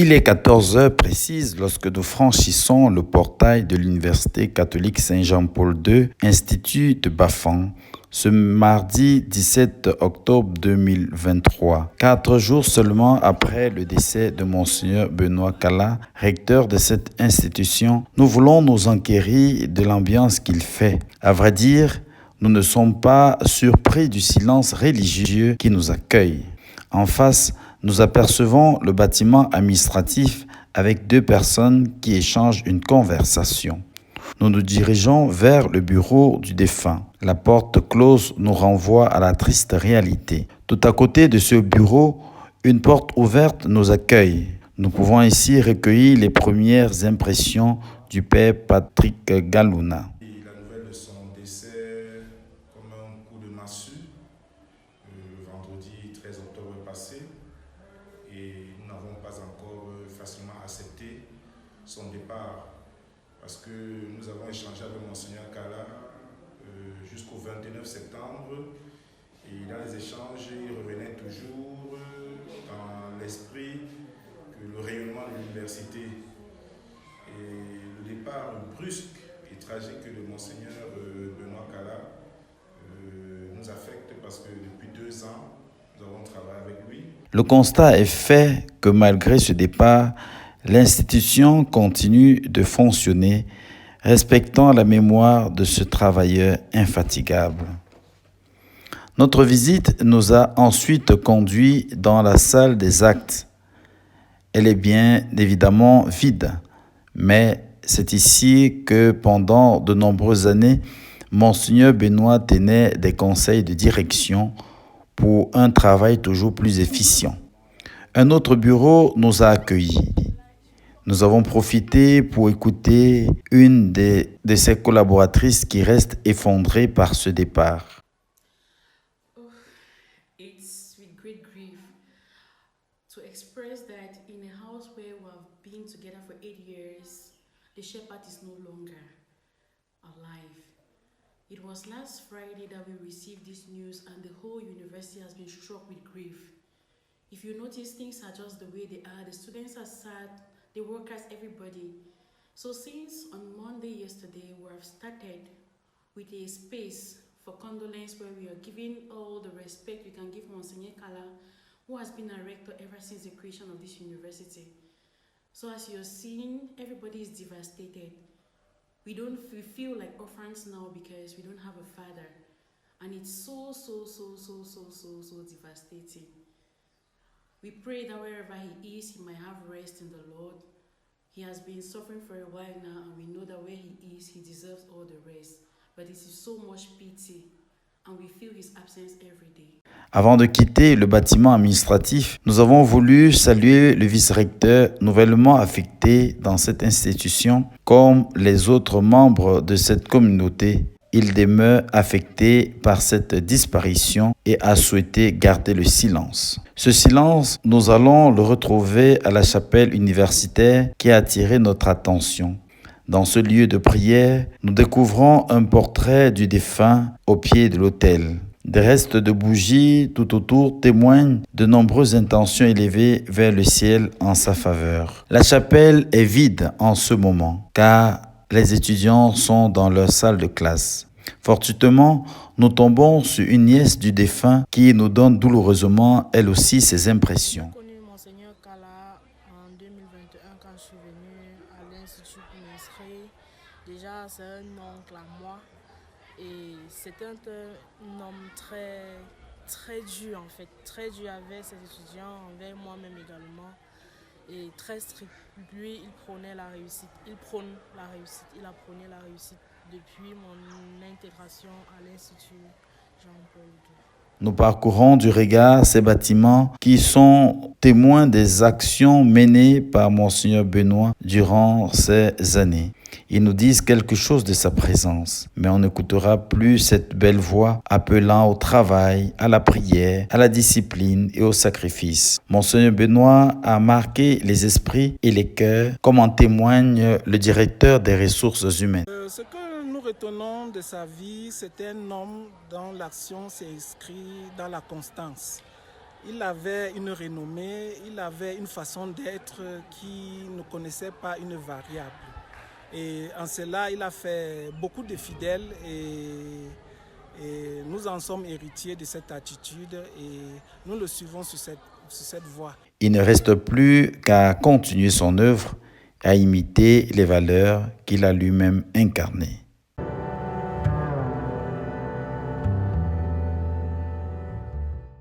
Il est 14 heures précises lorsque nous franchissons le portail de l'Université catholique Saint-Jean-Paul II, Institut de Baffin, ce mardi 17 octobre 2023, 4 jours seulement après le décès de Monseigneur Benoît Kala, recteur de cette institution. Nous voulons nous enquérir de l'ambiance qu'il fait. À vrai dire, nous ne sommes pas surpris du silence religieux qui nous accueille. En face, nous apercevons le bâtiment administratif avec 2 personnes qui échangent une conversation. Nous nous dirigeons vers le bureau du défunt. La porte close nous renvoie à la triste réalité. Tout à côté de ce bureau, une porte ouverte nous accueille. Nous pouvons ici recueillir les premières impressions du père Patrick Galuna. La nouvelle de son décès comme un coup de massue le vendredi 13 octobre passé, et nous n'avons pas encore facilement accepté son départ parce que nous avons échangé avec Monseigneur Kala jusqu'au 29 septembre, et dans les échanges il revenait toujours dans l'esprit que le rayonnement de l'université et le départ brusque et tragique de Monseigneur Benoît Kala nous affecte parce que depuis 2 ans, nous avons travaillé avec lui. Le constat est fait que malgré ce départ, l'institution continue de fonctionner, respectant la mémoire de ce travailleur infatigable. Notre visite nous a ensuite conduits dans la salle des actes. Elle est bien évidemment vide, mais c'est ici que pendant de nombreuses années, Monseigneur Benoît tenait des conseils de direction pour un travail toujours plus efficient. Un autre bureau nous a accueillis. Nous avons profité pour écouter une de ses collaboratrices qui reste effondrée par ce départ. It's with great grief to express that in a house where we have been together for 8 years, the shepherd is no longer alive. It was last Friday that we received this news, and the whole university has been struck with grief. If you notice, things are just the way they are. The students are sad, the workers, everybody. So since on Monday yesterday, we have started with a space for condolence where we are giving all the respect we can give Monseigneur Kala, who has been a rector ever since the creation of this university. So as you're seeing, everybody is devastated. We feel like orphans now because we don't have a father. And it's so devastating. We pray that wherever he is, he might have rest in the Lord. He has been suffering for a while now, and we know that where he is, he deserves all the rest. But it is so much pity, and we feel his absence every day. Avant de quitter le bâtiment administratif, nous avons voulu saluer le vice-recteur nouvellement affecté dans cette institution. Comme les autres membres de cette communauté, il demeure affecté par cette disparition et a souhaité garder le silence. Ce silence, nous allons le retrouver à la chapelle universitaire qui a attiré notre attention. Dans ce lieu de prière, nous découvrons un portrait du défunt au pied de l'autel. Des restes de bougies tout autour témoignent de nombreuses intentions élevées vers le ciel en sa faveur. La chapelle est vide en ce moment, car les étudiants sont dans leur salle de classe. Fortuitement, nous tombons sur une nièce du défunt qui nous donne douloureusement, elle aussi, ses impressions. J'ai connu Monseigneur Kala en 2021 quand je suis venue à l'Institut pour m'inscrire. Déjà, c'est un oncle à moi et c'est un homme très dur en fait, très dur avec ses étudiants, envers moi-même également, et très strict. Lui, il prônait la réussite, il a prôné la réussite depuis mon intégration à l'Institut Jean-Paul II. Nous parcourons du regard ces bâtiments qui sont témoins des actions menées par Monseigneur Benoît durant ces années. Ils nous disent quelque chose de sa présence, mais on n'écoutera plus cette belle voix appelant au travail, à la prière, à la discipline et au sacrifice. Monseigneur Benoît a marqué les esprits et les cœurs, comme en témoigne le directeur des ressources humaines. Ce que nous retenons de sa vie, c'est un homme dont l'action s'est inscrite dans la constance. Il avait une renommée, il avait une façon d'être qui ne connaissait pas une variable. Et en cela, il a fait beaucoup de fidèles et nous en sommes héritiers de cette attitude et nous le suivons sur cette voie. Il ne reste plus qu'à continuer son œuvre, à imiter les valeurs qu'il a lui-même incarnées.